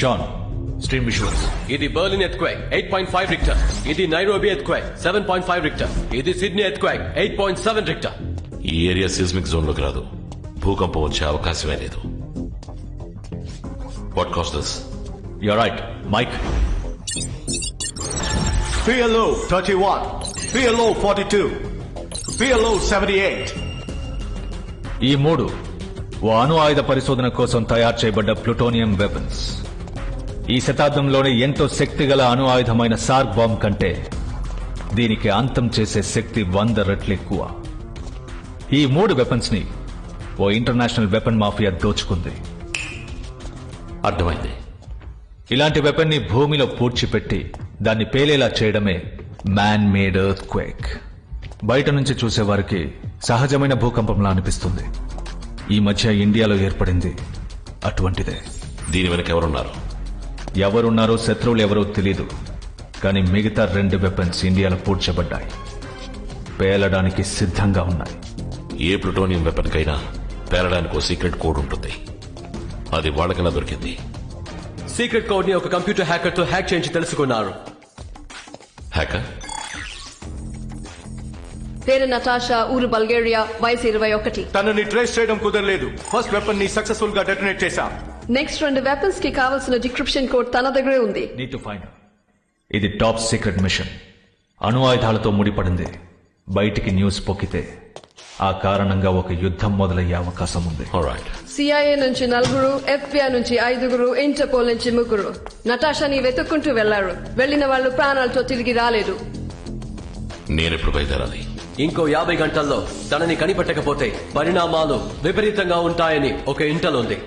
Shan stream visuals. ఇది Berlin earthquake 8.5 Richter. ఇది Nairobi earthquake 7.5 Richter. ఇది సిడ్నీ ఎర్త్క్వేక్ 8.7 రిక్టర్. ఈ ఏరియా సిస్మిక్ జోన్ లోకి రాదు. భూకంపం వచ్చే అవకాశమే లేదు. What cost this? You are right Mike. PLO 31, PLO 42, PLO 78. ఈ మూడు ఓ అణు ఆయుధ పరిశోధన కోసం తయారు చేయబడ్డ ప్లూటోనియం వెపన్స్. ఈ శతాబ్దంలోనే ఎంతో శక్తిగల అణు ఆయుధమైన సార్క్ బాంబ్ కంటే దీనికి అంతం చేసే శక్తి 100 రెట్లు ఎక్కువ. ఈ మూడు వెపన్స్ ని ఓ ఇంటర్నేషనల్ వెపన్ మాఫియా దోచుకుంది. అర్థమైంది. ఇలాంటి వెపన్ ని భూమిలో పూడ్చిపెట్టి దాన్ని పేలేలా చేయడమే మ్యాన్ మేడ్ ఎర్త్ క్వేక్. బయట నుంచి చూసేవారికి సహజమైన భూకంపంలా అనిపిస్తుంది. ఈ మధ్య ఇండియాలో ఏర్పడింది అటువంటిదే. దీని వెనక ఎవరున్నారు? ఎవరున్నారో శత్రువులు ఎవరో తెలీదు, కానీ మిగతా 2 వెపన్స్ ఇండియాలో పూడ్చబడ్డాయి, పేలడానికి సిద్ధంగా ఉన్నాయి. ఏ ప్లూటోనియం వెపన్ కైనా పేలడానికి ఓ సీక్రెట్ కోడ్ ఉంటుంది. అది వాళ్ళకలా దొరికింది. సీక్రెట్ కోడ్ ని ఒక కంప్యూటర్ హ్యాకర్ తో హ్యాక్ చేయించి తెలుసుకున్నారు. హ్యాకర్ పేరు నటాషా, ఊరు బల్గేరియా, వయసు 21. తనని ట్రేస్ చేయడం కుదరలేదు. ఫస్ట్ వెపన్ ని సక్సెస్ఫుల్ గా డెటోనేట్ చేశాం. నెక్స్ట్ 2 వెపన్స్ కి కావాల్సిన డిక్రిప్షన్ కోడ్ తన దగ్గరే ఉంది. Need to find. ఇది టాప్ సీక్రెట్ మిషన్. అణు ఆయుధాలతో ముడిపడింది. బయటికి న్యూస్ పొక్కితే ఆ కారణంగా ఒక యుద్ధం మొదలయ్యే అవకాశం ఉంది. CIA నుంచి 4, FBI నుంచి 5, ఇంటర్పోల్ నుంచి 3. నటాషాని వెతుక్కుంటూ వెళ్లారు. వెళ్లిన వాళ్ళు ప్రాణాలతో తిరిగి రాలేదు. నేనెప్పుడు బయలుదేరాలి? ఇంకో 50 గంటల్లో తనని కనిపెట్టకపోతే పరిణామాలు విపరీతంగా ఉంటాయని ఒక ఇంటల్ ఉంది.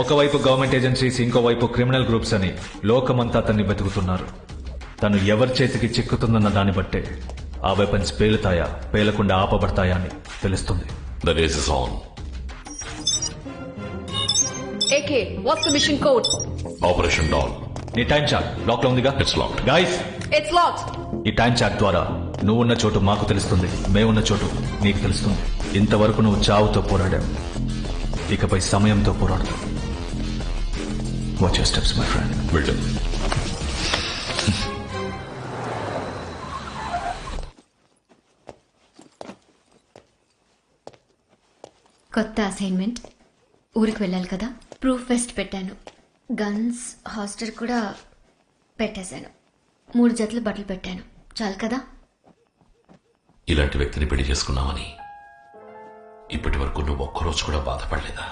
ఒకవైపు గవర్నమెంట్ ఏజెన్సీస్, ఇంకోవైపు క్రిమినల్ గ్రూప్స్ అని లోకమంతా అతన్ని వెతుకుతున్నారు. తను ఎవరి చేతికి చిక్కుతుందన్న దాన్ని బట్టే ఆ వెపన్స్ పేలుతాయా, పేలకుండా ఆపబడతాయా అని తెలుస్తుంది. The race is on. AK, what's the mission code? Operation Dawn. నీ టైం చార్ట్ లాక్ లో ఉందిగా? It's locked. Guys, It's locked. ఈ టైం చార్ట్ ద్వారా నువ్వున్న చోటు మాకు తెలుస్తుంది, మేమున్న చోటు నీకు తెలుస్తుంది. ఇంతవరకు నువ్వు చావుతో పోరాడావు, ఇకపై సమయంతో పోరాడతావు. Watch your steps my friend. Will do. కొత్త అసైన్మెంట్. ఊరికి వెళ్ళాలి కదా, ప్రూఫ్ ఫెస్ట్ పెట్టాను. గన్స్, హాస్టర్ కూడా పెట్టేశాను. 3 జతలు బట్టలు పెట్టాను. చాలు కదా? ఇలాంటి వ్యక్తిని పెళ్లి చేసుకున్నామని ఇప్పటి వరకు నువ్వు ఒక్కరోజు కూడా బాధపడలేదా?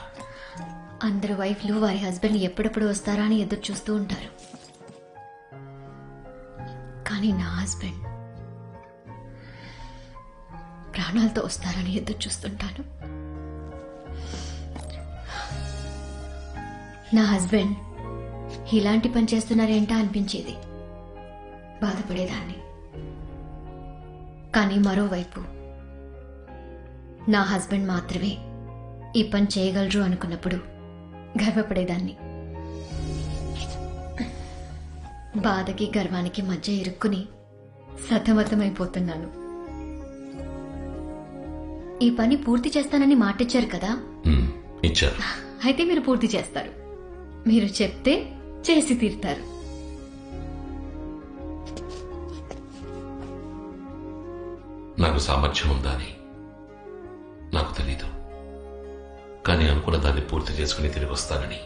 అందరు వైఫ్లు వారి హస్బెండ్ ఎప్పుడెప్పుడు వస్తారా అని ఎదురు చూస్తూ ఉంటారు. కానీ నా హస్బెండ్ ప్రాణాలతో వస్తారని ఎదురు చూస్తుంటాను. నా హస్బెండ్ ఇలాంటి పని చేస్తున్నారేంటా అనిపించేది, బాధపడేదాన్ని. కానీ మరోవైపు నా హస్బెండ్ మాత్రమే ఈ పని చేయగలరు అనుకున్నప్పుడు గర్వపడేదాన్ని. బాధకి గర్వానికి మధ్య ఇరుక్కుని సతమతమైపోతున్నాను. ఈ పని పూర్తి చేస్తానని మాటిచ్చారు కదా? ఇచ్చారు. అయితే మీరు పూర్తి చేస్తారు. మీరు చెప్తే చేసి తీరుతారు. నాకు సామర్థ్యం ఉందా అని నాకు తెలీదు, కానీ అనుకున్న దాన్ని పూర్తి చేసుకుని తిరిగి వస్తానని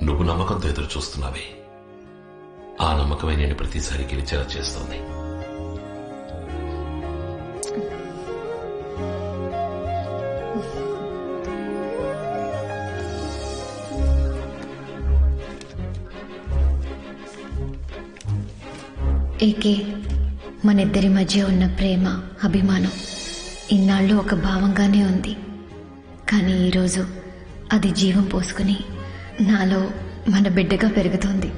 నువ్వు నమ్మకంతో ఎదురు చూస్తున్నావే. ఆ నమ్మకమే నేను ప్రతిసారి గెలిచేలా చేస్తోంది. ఏకే, మనిద్దరి మధ్య ఉన్న ప్రేమ, అభిమానం ఇన్నాళ్ళు ఒక భావంగానే ఉంది. కానీ ఈరోజు అది జీవం పోసుకుని నాలో మన బిడ్డగా పెరుగుతోంది.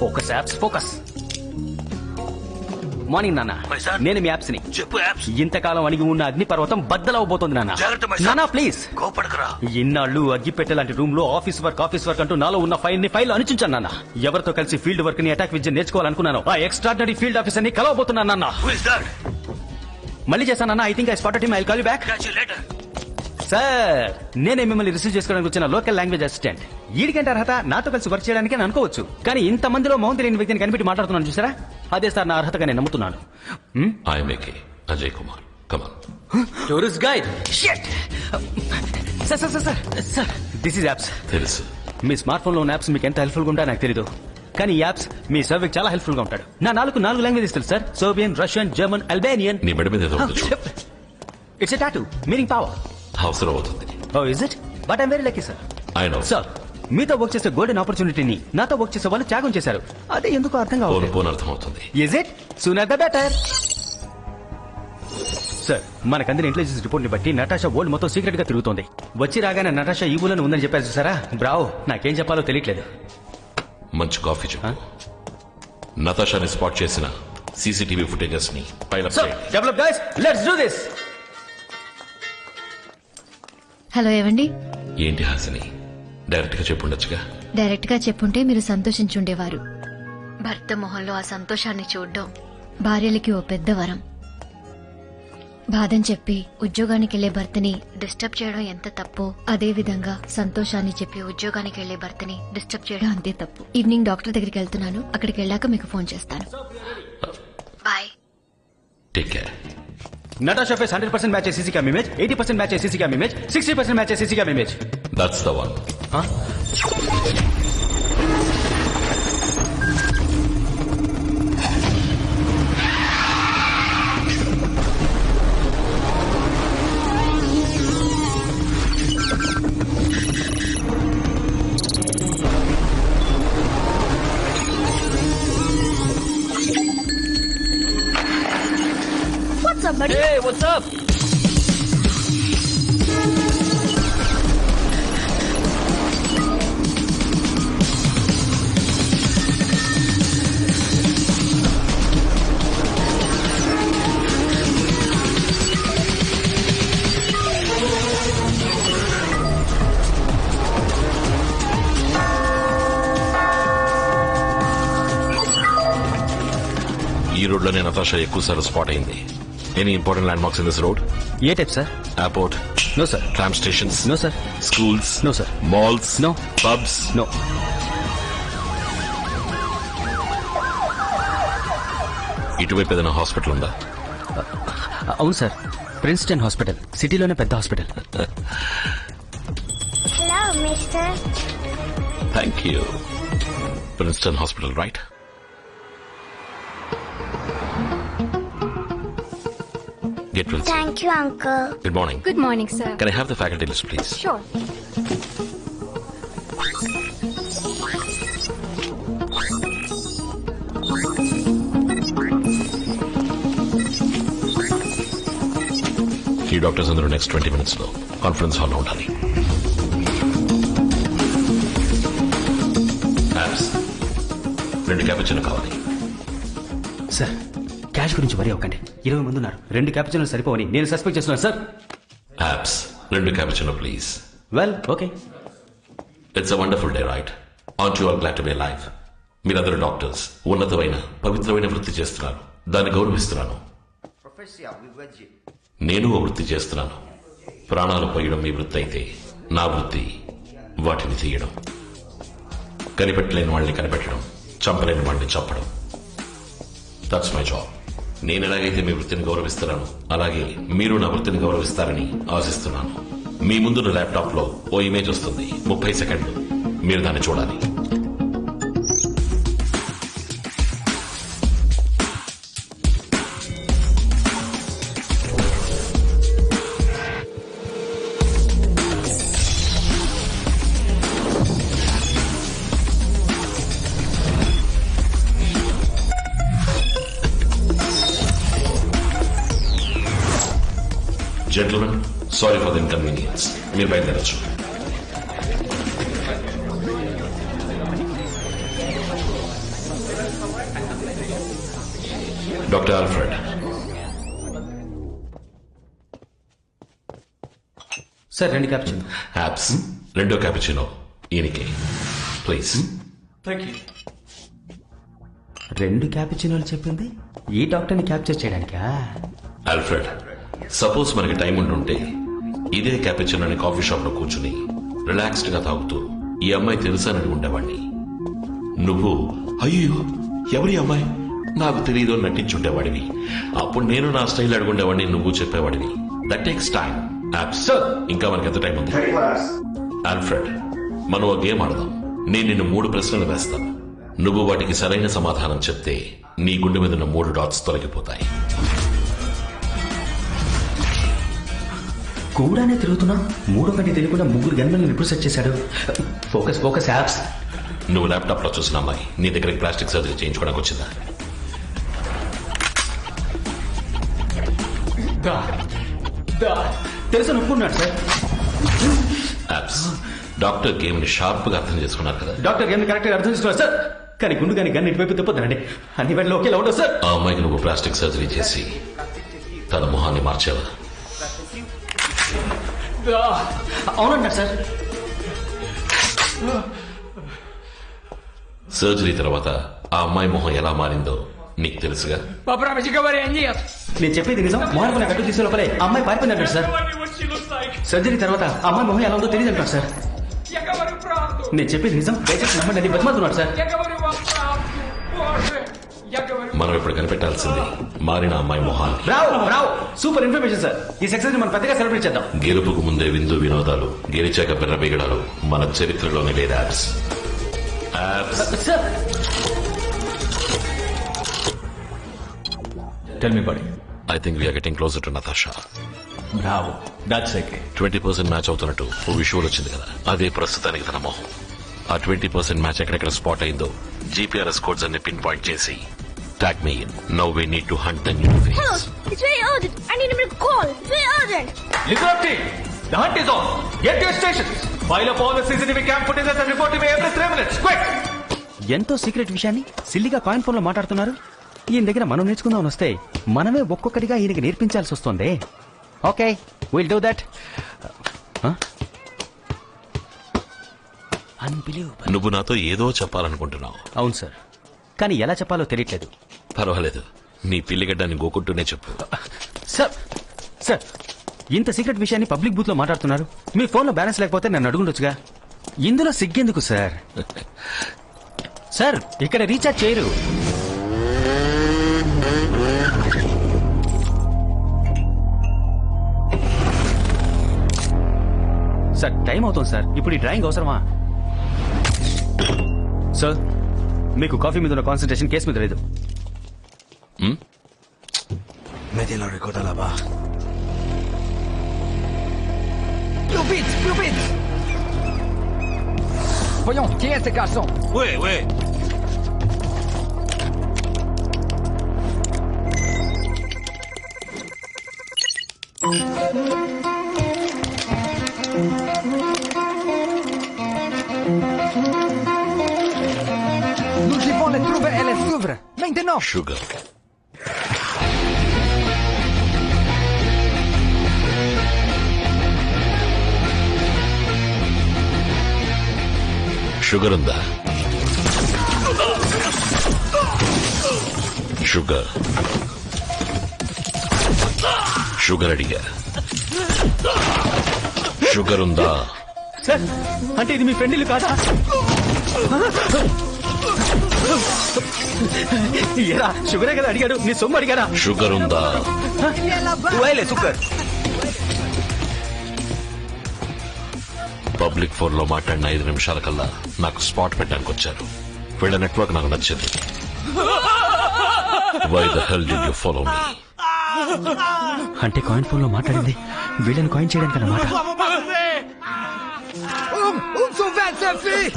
Focus apps, focus. మార్నింగ్ నాన్న, నేను మీ యాప్స్ ని చెప్పు. యాప్స్ ఇంతకాలం అణిగి ఉన్న అగ్ని పర్వతం బద్దలవబోతోంది నాన్న. నాన్న ప్లీజ్ కోపడకరా. ఇన్నాళ్ళు అగ్గిపెట్టె లాంటి రూమ్ లో ఆఫీస్ వర్క్ అంటూ నాలో ఉన్న ఫైల్ అణిచుంచాను నాన్న. ఎవరితో కలిసి ఫీల్డ్ వర్క్ ని అటాక్ విద్య నేర్చుకోవాలనుకున్నాను. ఆ ఎక్స్ట్రాడినరీ ఫీల్డ్ ఆఫీసర్ ని కలవబోతున్నాను నాన్న. మళ్ళీ చేస్తానన్నా. I think I spotted him. I will call you back. Sir, నేనే మిమ్మల్ని రిసీవ్ చేసుకోవడానికి వచ్చిన లోకల్ లాంగ్వేజ్ అసిస్టెంట్. వీడికంటే అర్హత నాతో కలిసి వర్క్ చేయడానికి అని అనుకోవచ్చు, కానీ ఇంతమందిలో మౌన్ తెలియని వ్యక్తిని కనిపెట్టి మాట్లాడుతున్నాను చూసారా, అదే సార్ నా అర్హతగా నేను నమ్ముతున్నాను. ఐఎంఏకే Ajay Kumar, come on. Tourist guide. Sir sir sir sir, this is యాప్స్. తెలుసు. మీ స్మార్ట్ ఫోన్ లో ఉన్న యాప్స్ మీకు ఎంత హెల్ప్ఫుల్ గా ఉంటాయో నాకు తెలీదు, కానీ ఈ యాప్స్ మీ సర్వేకి చాలా హెల్ప్ఫుల్ గా ఉంటాడు. నా 4 లాంగ్వేజెస్ తెలుసు సార్. సోవియన్, రష్యన్, జర్మన్, అల్బేనియన్. నీ మెడ మీద ఏదో ఉంది చూడు. It's a tattoo meaning power. అవసరం అవుతుంది. Oh is it? But I'm very lucky sir. I know. Sir, మీతో వర్క్ చేసే గోల్డెన్ ఆపర్చునిటీని నాతో వర్క్ చేసే వాళ్ళు త్యాగం చేశారు. అదే ఎందుకు అర్థం కావాలి. పోను అర్థం అవుతుంది. Is it? Sooner the better. Sir, మనకు అందిన ఇంటెలిజెన్స్ రిపోర్ట్ ని బట్టి నటాషా వరల్డ్ మొత్తం సీక్రెట్ గా తిరుగుతోంది. వచ్చి రాగానే నటాషా ఈ ఊళ్ళో ఉందని చెప్పారు చూసారా. బ్రావో, నాకేం చెప్పాలో తెలియట్లేదు. మంచి కాఫీ చెప్పు. నతాషాని స్పాట్ చేసిన సీసీటీవీ ఫుటేజెస్ ని pile up sir, develop guys, let's do this. Hello, ఏవండి? ఏంటి హాసిని, డైరెక్ట్ గా చెప్పుండొచ్చుగా. డైరెక్ట్ గా చెప్పుంటే మీరు సంతోషించుండేవారు. భర్త మొహంలో ఆ సంతోషాన్ని చూడడం భార్యలకి ఓ పెద్ద వరం. బాధని చెప్పి ఉద్యోగానికి వెళ్లే భర్తని డిస్టర్బ్ చేయడం ఎంత తప్పో, అదే విధంగా సంతోషాన్ని చెప్పి ఉద్యోగానికి వెళ్లే భర్తని డిస్టర్బ్ చేయడం అంతే తప్పు. ఈవినింగ్ డాక్టర్ దగ్గరికి వెళ్తున్నాను. అక్కడికి వెళ్ళాక మీకు ఫోన్ చేస్తాను. Bye. Take care. Natasha face 100% match CC cam image, 80% match CC cam image, 60% match CC cam image. That's the one. Hey, what's up? ఈ రోడ్ లోనే నతాషా ఎక్కువసార్లు స్పాట్ అయింది. Any important landmarks in this road? ఏ type sir? Airport? No sir. Tram stations? No sir. Schools? No sir. Malls? No. Pubs? No. ఇటువైపు ఏదైనా hospital ఉందా? అవును sir, Princeton hospital, సిటీలోనే పెద్ద hospital. Hello, mister. Thank you. Princeton hospital, right? Get well. Thank you, uncle. Good morning. Good morning, sir. Can I have the faculty list, please? Sure. ఈ doctors అందరూ next 20 minutes లో conference హాల్లో ఉండాలి. Apps 2 cappuccino కావాలి. Sir, cash గురించి వరి అవ్వకండి. 20 మంది ఉన్నారు, 2 క్యాపుచినోలు సరిపోవని నేను సస్పెక్ట్ చేస్తున్నాను సార్. యాప్స్ 2 cappuccino please. Well, okay. It's a wonderful day, right? Aren't you all glad to be alive. మీరందరూ డాక్టర్స్, ఉన్నతమైన పవిత్రమైన వృత్తి చేస్తున్నారు, దాన్ని గౌరవిస్తున్నాను. నేను ఓ వృత్తి చేస్తున్నాను. ప్రాణాలు పోయడం మీ వృత్తి అయితే, నా వృత్తి వాటిని తీయడం. కనిపెట్టలేని వాళ్ళని కనిపెట్టడం, చంపలేని వాళ్ళని చంపడం. That's my job. నేను ఎలాగైతే మీ వృత్తిని గౌరవిస్తున్నాను, అలాగే మీరు నా వృత్తిని గౌరవిస్తారని ఆశిస్తున్నాను. మీ ముందున్న ల్యాప్టాప్ లో ఓ ఇమేజ్ వస్తుంది, 30 సెకండ్లు. మీరు దాన్ని చూడాలి. Gentlemen, sorry for the inconvenience. మీరు బయలుదేరచ్చు. Doctor Alfred. Sir, 2 cappuccino. యాప్స్ 2 క్యాపుచినో ఈయనకి ప్లీజ్. Thank you. 2 క్యాపుచినోలు చెప్పింది ఈ డాక్టర్ని క్యాప్చర్ చేయడానికా? ఆల్ఫ్రెడ్, సపోజ్ మనకి టైం ఉంటుంటే ఇదే క్యాపిచినో అని కాఫీ షాప్ లో కూర్చుని రిలాక్స్డ్ గా తాగుతూ ఈ అమ్మాయి తెలుసానని ఉండేవాడిని. నువ్వు అయ్యో ఎవరి అమ్మాయి నాకు తెలియదు అని నటించుండేవాడివి. అప్పుడు నేను నా స్టైల్ అడుగుండేవాడిని, నువ్వు చెప్పేవాడివి. That takes time. ఇంకా మనకి ఎంత టైం ఉంది? ఆల్ఫ్రెడ్, మనం ఒక గేమ్ ఆడదాం. నేను నిన్ను 3 ప్రశ్నలు వేస్తాను. నువ్వు వాటికి సరైన సమాధానం చెప్తే నీ గుండె మీద ఉన్న 3 డాట్స్ తొలగిపోతాయి. కూడానే తిరుగుతున్నా 3 కంటే తెలియకుండా 3 గన్మెన్లను ఎప్పుడు సెట్ చేశాడు? Focus focus apps. నువ్వు ల్యాప్టాప్ లో చూసిన అమ్మాయి నీ దగ్గరికి ప్లాస్టిక్ సర్జరీ చేయించుకోవడానికి వచ్చిందా? తెలుసు ఒప్పుకున్నాడు సార్. యాప్స్, డాక్టర్ గేమ్ ని షార్ప్ గా అర్థం చేసుకున్నారు కదా? డాక్టర్ గేమ్ కరెక్ట్ గా అర్థం చేసుకున్నారు సార్. కానీ గుండు కానీ గన్ ఇటువైపు తిప్పొద్దండి. అన్ని వేళలో ఒకేలా ఉండవు సార్. ఆ అమ్మాయికి నువ్వు ప్లాస్టిక్ సర్జరీ చేసి తన మొహాన్ని మార్చావా? అవునన్నారు సార్. సర్జరీ తర్వాత ఆ అమ్మాయి మొహం ఎలా మారిందో నీకు తెలుసుగా? నేను చెప్పేది నిజం. మొహానికి గట్టు తీసే లోపలే అమ్మాయి పారిపోయింది అంటారు సార్. సర్జరీ తర్వాత అమ్మాయి మొహం ఎలా ఉందో తెలియదు అంటారు సార్. నేను చెప్పేది నిజం, దయచేసి నమ్మండి. బతిమాలుతున్నాడు సార్. మనం ఇప్పుడు కనిపెట్టాల్సింది మారిన అమ్మాయి మొహాన్ని. రావు సూపర్ ఇన్ఫర్మేషన్ సార్. ఈ సక్సెస్ ని మనం పెద్దగా సెలబ్రేట్ చేద్దాం. గెలుపుకు ముందే విందు వినోదాలు, గెలిచాక బిర్ర బిగడాలు మన చరిత్రలోనే లేదు. యాప్స్ sir. Tell me, buddy. I think we are getting closer to Natasha. Bravo. That's okay. 20% match అవుతున్నట్టు ఓ విజువల్ వచ్చింది కదా, అదే ప్రస్తుతానికి తన మొహం. ఆ 20% మ్యాచ్ ఎక్కడెక్కడ స్పాట్ అయిందో జీపీఆర్ఎస్ కోడ్స్ అన్ని పిన్ పాయింట్ చేసి tag me in. Now we need to hunt the new face. Hello, it's very urgent. I need a minute call. It's very urgent. Listen up, team. The hunt is on. Get to your stations. File up all the CCTV cam footages and report to me every 3 minutes. Quick! ఎంతో secret విషయాన్ని సిల్లిగా coin phone లో మాట్లాడుతున్నారు. ఈయన దగ్గర మనం నేర్చుకుందామని వస్తే మనమే ఒక్కొక్కటిగా ఈయనకి నేర్పించాల్సి వస్తుంది. Okay, will do that. Unbelievable. నువ్వు నాతో ఏదో చెప్పాలనుకుంటున్నావు. అవును సార్, కానీ ఎలా చెప్పాలో తెలియట్లేదు. పర్వాలేదు, నీ పిల్లిగడ్డాన్ని గోకుంటూనే చెప్పు. సార్ సార్, ఇంత సీక్రెట్ విషయాన్ని పబ్లిక్ బూత్ లో మాట్లాడుతున్నారు. మీ ఫోన్ లో బ్యాలెన్స్ లేకపోతే నన్ను అడుగుండొచ్చుగా. ఇందులో సిగ్గెందుకు సార్? సార్, ఇక్కడ రీఛార్జ్ చేయరు. సార్, టైం అవుతుంది సార్. ఇప్పుడు ఈ డ్రాయింగ్ అవసరమా? సార్, మీకు కాఫీ మీద ఉన్న కాన్సన్ట్రేషన్ కేసు మీద లేదు. Voyons, qui est ce garçon? Oui. Nous devons les trouver et les suivre. Maintenant! Sugar. Sugar ఉందా? షుగర్ షుగర్ అడిగా. షుగర్ ఉందా? సార్, అంటే ఇది మీ ఫ్రెండ్ ఇల్లు కాదా? ఏరా, షుగరే కదా అడిగాడు, నీ సొమ్ము అడిగారా? షుగర్ ఉందా? షుగర్. పబ్లిక్ ఫోన్ లో మాట్లాడిన 5 నిమిషాల కల్లా నాకు స్పాట్ పెట్టడానికి వచ్చారు. వీళ్ళ నెట్వర్క్ నాకు నచ్చింది. Why the hell did you follow me? అంటే కాయిన్ ఫోన్ లో మాట్లాడింది వీళ్ళని కాయిన్ చేయడానికి అన్నమాట.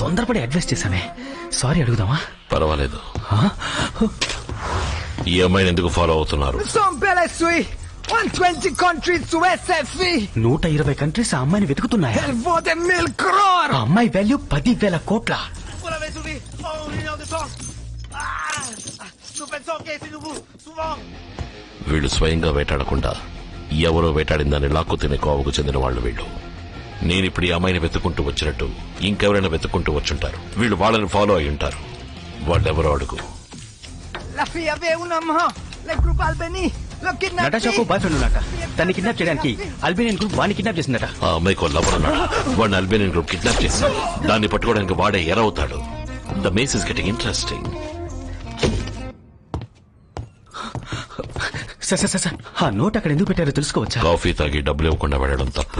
తొందరపడి అడ్వైస్ చేశామే. సారీ అడుగుదామా? పర్వాలేదు. ఈ అమ్మాయిని ఎందుకు ఫాలో అవుతున్నారు? 120 countries to SFE. 120 కంట్రీస్ ఆ అమ్మాయిని వెతుకుతున్నాయి. Elle vaut des 1000 crores. ఆ అమ్మాయి వాల్యూ 10,000 కోట్ల. వీళ్ళు స్వయంగా వేటాడకుండా ఎవరో వేటాడిందని లాక్కు తినే కోవకు చెందిన వాళ్ళు వీళ్ళు. నేనిప్పుడు ఈ అమ్మాయిని వెతుక్కుంటూ వచ్చినట్టు ఇంకెవరైనా వెతుక్కుంటూ వచ్చుంటారు. వీళ్ళు వాళ్ళని ఫాలో అయి ఉంటారు. వాళ్ళెవరో అడుగు. La fille avait une maman. Le groupe Albany. L'ho kidnappé. నటాషాకు బాయ్ ఫ్రెండ్ ఉన్నట. తన్ని కిడ్నాప్ చేయడానికి అల్బేనియన్ గ్రూప్ వాడిని కిడ్నాప్ చేసిందట. ఆ అమ్మాయికి లవర్ ఉన్నాడు. వాడిని అల్బేనియన్ గ్రూప్ కిడ్నాప్ చేశాడు. దాన్ని పట్టుకోవడానికి వాడే ఎరవుతాడు. The maze is getting interesting. Sir ఆ నోట్ అక్కడ ఎందుకు పెట్టారో తెలుసుకోవచ్చా? కాఫీ తాగి డబ్బులు ఇవ్వకుండా వెళ్ళడం తప్పు.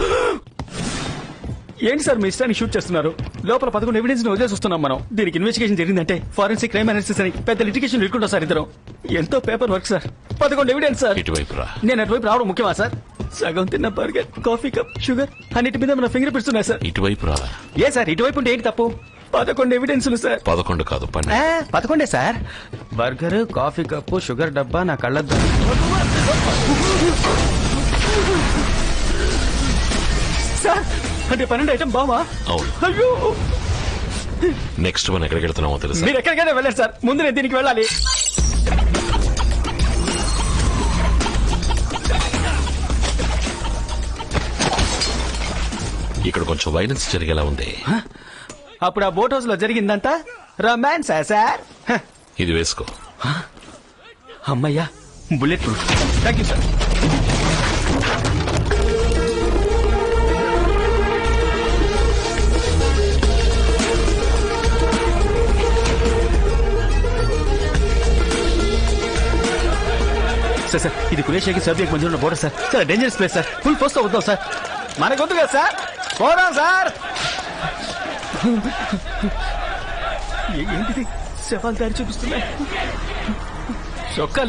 ఏంటి సార్ మీ ఇష్టాన్ని షూట్ చేస్తున్నారు? లోపల 11 ఎవిడెన్స్ వదిలేసి వస్తున్నాం మనం. దీనికి ఇన్వెస్టిగేషన్ జరిగిందంటే ఫారెన్సిక్ క్రైమ్ అనాలిసిస్ అని పెద్ద లిటిగేషన్ ఇరుకుంటాం సార్ ఇద్దరం. ఎంతో paper work sir. 11 evidence sir. ఇటువైపు రా. నేను అటువైపు రావడం ముఖ్యమా సార్? సగం తిన్న బర్గర్, కాఫీ కప్, షుగర్ అన్నిటి మీద మన ఫింగర్ ప్రింట్స్ ఉన్నాయి సార్. ఇటువైపు రా. ఏ సార్ ఇటువైపు ఉంటే ఏంటి తప్పు? 11 ఎవిడెన్స్లు సార్. 11 కాదు 12. 11 sir. Burger, coffee cup, sugar డబ్బా, నా కళ్ళద్దు. సార్ అంటే 12 ఐటమ్ బావా? అవును. అయ్యో నెక్స్ట్ వన్ ఎక్కడికి వెళ్తున్నామో తెలుసా? మీరు ఎక్కడికైనా వెళ్ళండి సార్, ముందు నేను దీనికి వెళ్ళాలి. ఇక్కడ కొంచెం వైలెన్స్ జరిగేలా ఉంది. అప్పుడు ఆ బోట్ హౌస్ లో జరిగిందంతా రొమాన్స్ సార్. ఇది వేసుకో. అమ్మయ్యా bullet proof. Thank you sir. Sir ఇది కురేషియాకి సర్బియాకి మధ్య ఉన్న border sir. Sir dangerous place sir. Full force తో వద్దాం సార్. మనకొద్దు కదా సార్. పోదాం సార్. ఏంటిది శవాలు దారి చూపిస్తున్నాయి. చొక్కా